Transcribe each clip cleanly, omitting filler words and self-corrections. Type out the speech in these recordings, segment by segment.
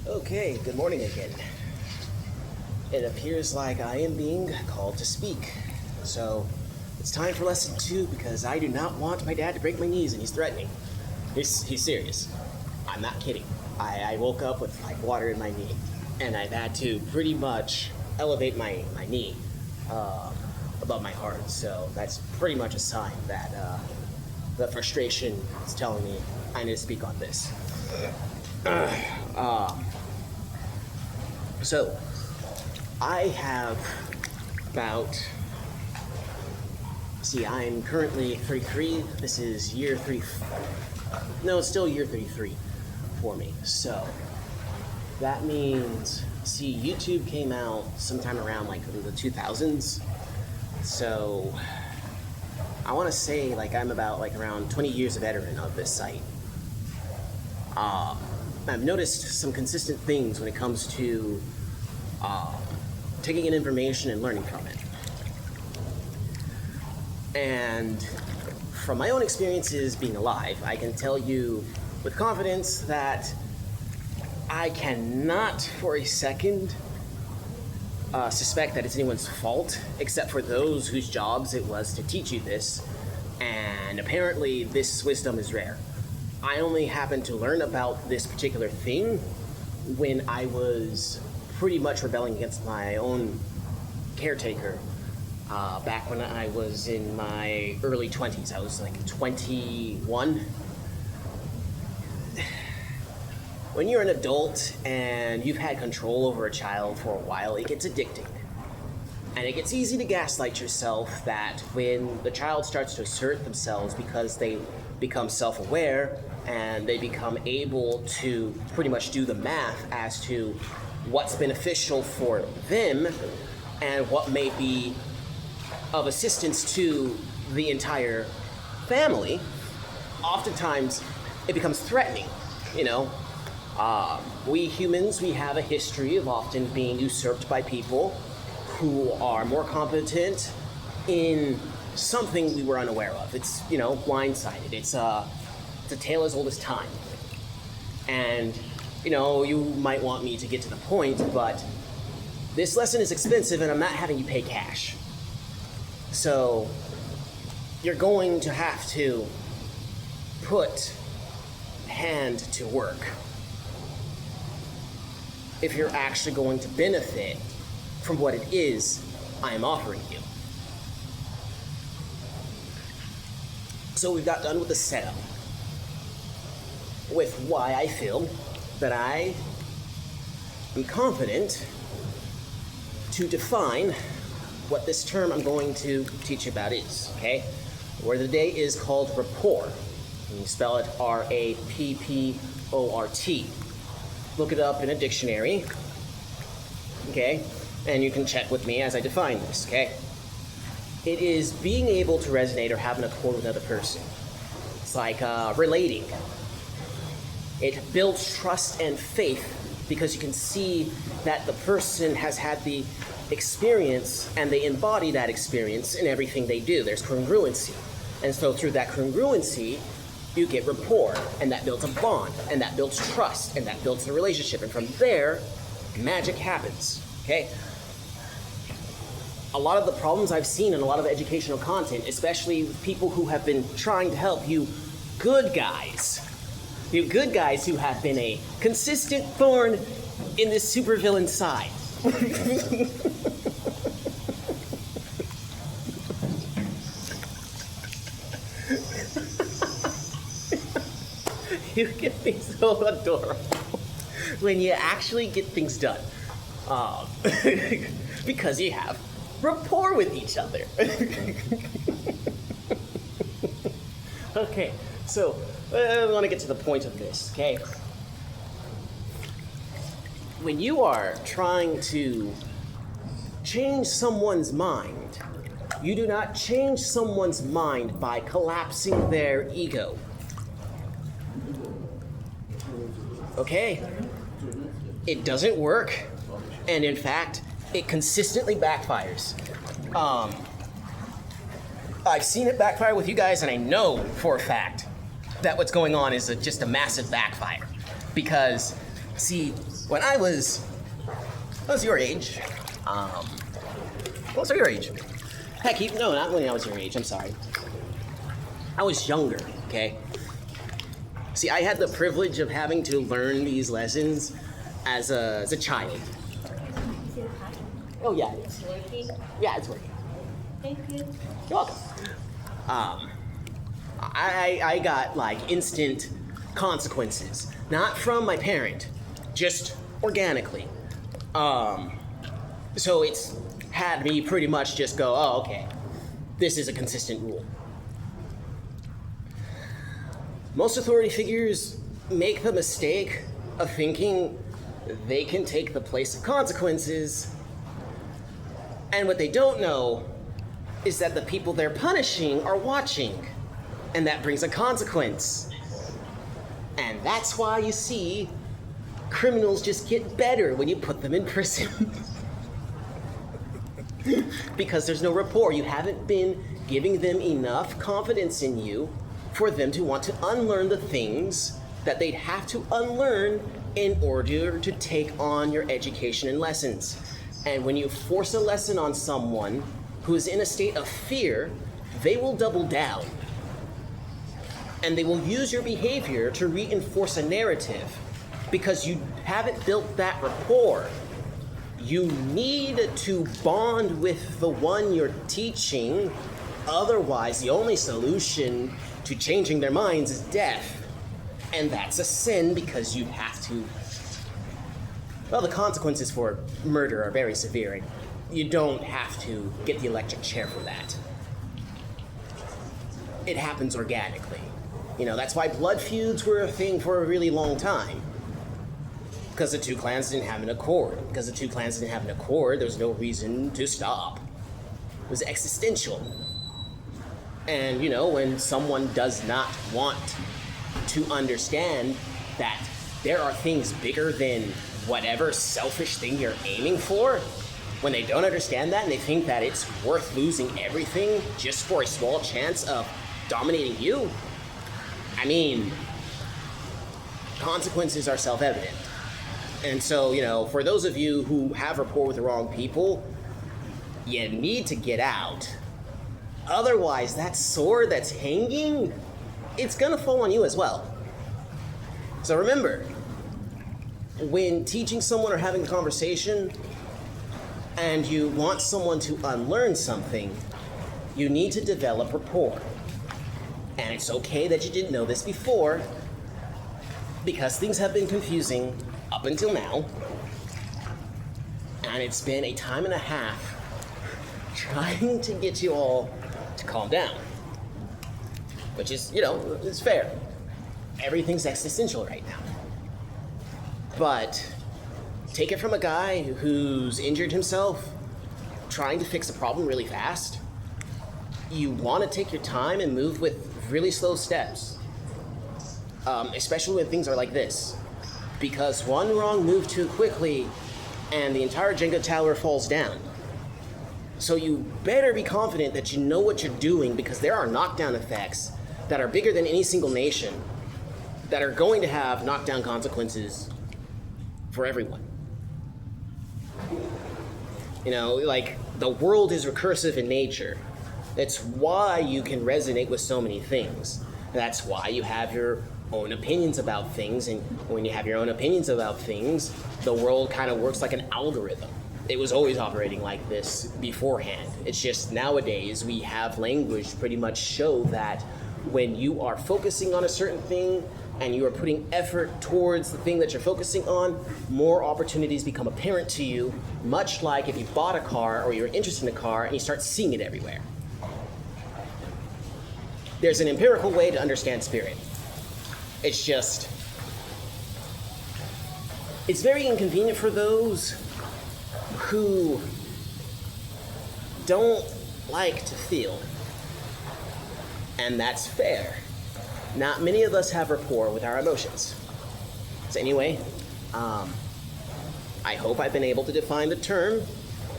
Okay, good morning again. It appears like I am being called to speak. So, it's time for lesson 2 because I do not want my dad to break my knees and he's threatening. He's serious. I'm not kidding. I woke up with like water in my knee and I've had to pretty much elevate my knee above my heart. So that's pretty much a sign that the frustration is telling me I need to speak on this. So, I have I'm currently 33. This is year 3. No, it's still year 33 for me. So, that means, YouTube came out sometime around like the 2000s. So, I want to say like I'm about like around 20 years a veteran of this site. I've noticed some consistent things when it comes to taking in information and learning from it. And from my own experiences being alive, I can tell you with confidence that I cannot for a second suspect that it's anyone's fault, except for those whose jobs it was to teach you this, and apparently this wisdom is rare. I only happened to learn about this particular thing when I was pretty much rebelling against my own caretaker back when I was in my early 20s. I was like 21. When you're an adult and you've had control over a child for a while, it gets addicting. And it gets easy to gaslight yourself that when the child starts to assert themselves because they become self-aware and they become able to pretty much do the math as to what's beneficial for them and what may be of assistance to the entire family, oftentimes it becomes threatening, We humans, we have a history of often being usurped by people who are more competent in something we were unaware of. It's, blindsided. It's a tale as old as time. And, you might want me to get to the point, but this lesson is expensive and I'm not having you pay cash. So, you're going to have to put hand to work if you're actually going to benefit from what it is I am offering you. So we got done with the setup with why I feel that I am confident to define what this term I'm going to teach you about is, okay? The word of the day is called rapport. And you spell it R-A-P-P-O-R-T. Look it up in a dictionary, okay? And you can check with me as I define this, okay? It is being able to resonate or have an accord with another person. It's like relating. It builds trust and faith because you can see that the person has had the experience and they embody that experience in everything they do. There's congruency. And so through that congruency, you get rapport, and that builds a bond, and that builds trust, and that builds a relationship. And from there, magic happens, okay? A lot of the problems I've seen in a lot of educational content, especially with people who have been trying to help you good guys who have been a consistent thorn in this supervillain side. You get things so adorable when you actually get things done. Because you have rapport with each other. Okay, so I want to get to the point of this, okay? When you are trying to change someone's mind, you do not change someone's mind by collapsing their ego. Okay? It doesn't work, and in fact, it consistently backfires. I've seen it backfire with you guys, and I know for a fact that what's going on is just a massive backfire. Because, see, when I was your age, what was your age? Heck, no, not when I was your age, I'm sorry. I was younger, okay? See, I had the privilege of having to learn these lessons as a child. Oh, yeah. It's working. Yeah, it's working. Thank you. You're welcome. I got like instant consequences, not from my parent, just organically. So it's had me pretty much just go, oh, okay, this is a consistent rule. Most authority figures make the mistake of thinking they can take the place of consequences, and what they don't know is that the people they're punishing are watching, and that brings a consequence. And that's why you see criminals just get better when you put them in prison. Because there's no rapport. You haven't been giving them enough confidence in you for them to want to unlearn the things that they'd have to unlearn in order to take on your education and lessons. And when you force a lesson on someone who is in a state of fear, they will double down. And they will use your behavior to reinforce a narrative because you haven't built that rapport. You need to bond with the one you're teaching. Otherwise, the only solution to changing their minds is death. And that's a sin because you have to... Well, the consequences for murder are very severe, and you don't have to get the electric chair for that. It happens organically. You know, that's why blood feuds were a thing for a really long time. Because the two clans didn't have an accord. Because the two clans didn't have an accord, there was no reason to stop. It was existential. And, you know, when someone does not want to understand that there are things bigger than whatever selfish thing you're aiming for, when they don't understand that and they think that it's worth losing everything just for a small chance of dominating you, I mean, consequences are self-evident. And so, you know, for those of you who have rapport with the wrong people, you need to get out. Otherwise, that sword that's hanging, it's gonna fall on you as well. So remember, when teaching someone or having a conversation and you want someone to unlearn something, you need to develop rapport. And it's okay that you didn't know this before, because things have been confusing up until now, and it's been a time and a half trying to get you all to calm down. Which is, you know, it's fair. Everything's existential right now. But take it from a guy who's injured himself, trying to fix a problem really fast. You want to take your time and move with really slow steps, especially when things are like this. Because one wrong move too quickly and the entire Jenga tower falls down. So you better be confident that you know what you're doing, because there are knockdown effects that are bigger than any single nation that are going to have knockdown consequences for everyone. You know, like, the world is recursive in nature. That's why you can resonate with so many things. That's why you have your own opinions about things, and when you have your own opinions about things, the world kind of works like an algorithm. It was always operating like this beforehand. It's just nowadays we have language to pretty much show that when you are focusing on a certain thing and you are putting effort towards the thing that you're focusing on, more opportunities become apparent to you, much like if you bought a car or you're interested in a car and you start seeing it everywhere. There's an empirical way to understand spirit. It's just, it's very inconvenient for those who don't like to feel. And that's fair. Not many of us have rapport with our emotions. So anyway, I hope I've been able to define the term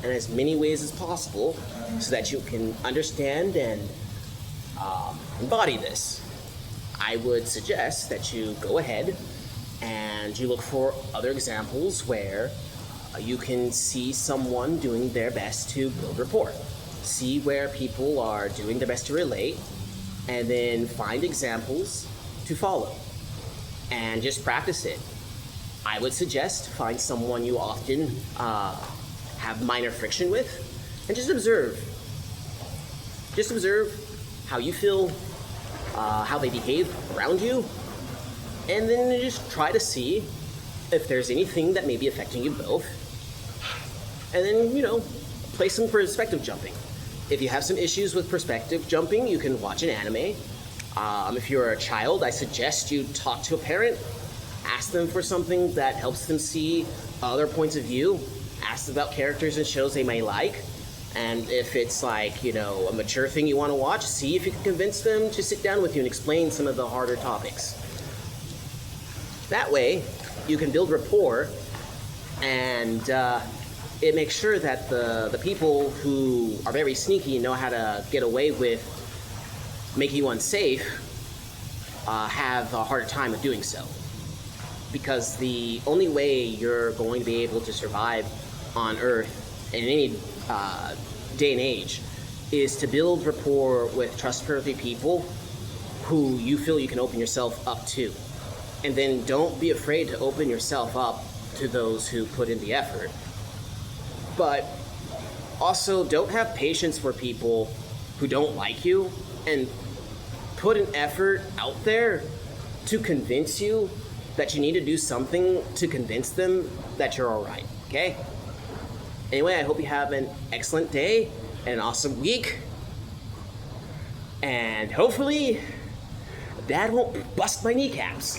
in as many ways as possible so that you can understand and embody this. I would suggest that you go ahead And you look for other examples where you can see someone doing their best to build rapport. See where people are doing their best to relate, and then find examples to follow. And just practice it. I would suggest find someone you often have minor friction with, and just observe. Just observe how you feel, how they behave around you, and then just try to see if there's anything that may be affecting you both. And then, play some perspective jumping. If you have some issues with perspective jumping, you can watch an anime. If you're a child, I suggest you talk to a parent, ask them for something that helps them see other points of view, ask them about characters and shows they may like, and if it's like, a mature thing you want to watch, see if you can convince them to sit down with you and explain some of the harder topics. That way, you can build rapport, and it makes sure that the people who are very sneaky and know how to get away with making you unsafe have a harder time of doing so. Because the only way you're going to be able to survive on Earth in any day and age is to build rapport with trustworthy people who you feel you can open yourself up to. And then don't be afraid to open yourself up to those who put in the effort. But also don't have patience for people who don't like you and put an effort out there to convince you that you need to do something to convince them that you're alright, okay? Anyway, I hope you have an excellent day and an awesome week. And hopefully, Dad won't bust my kneecaps.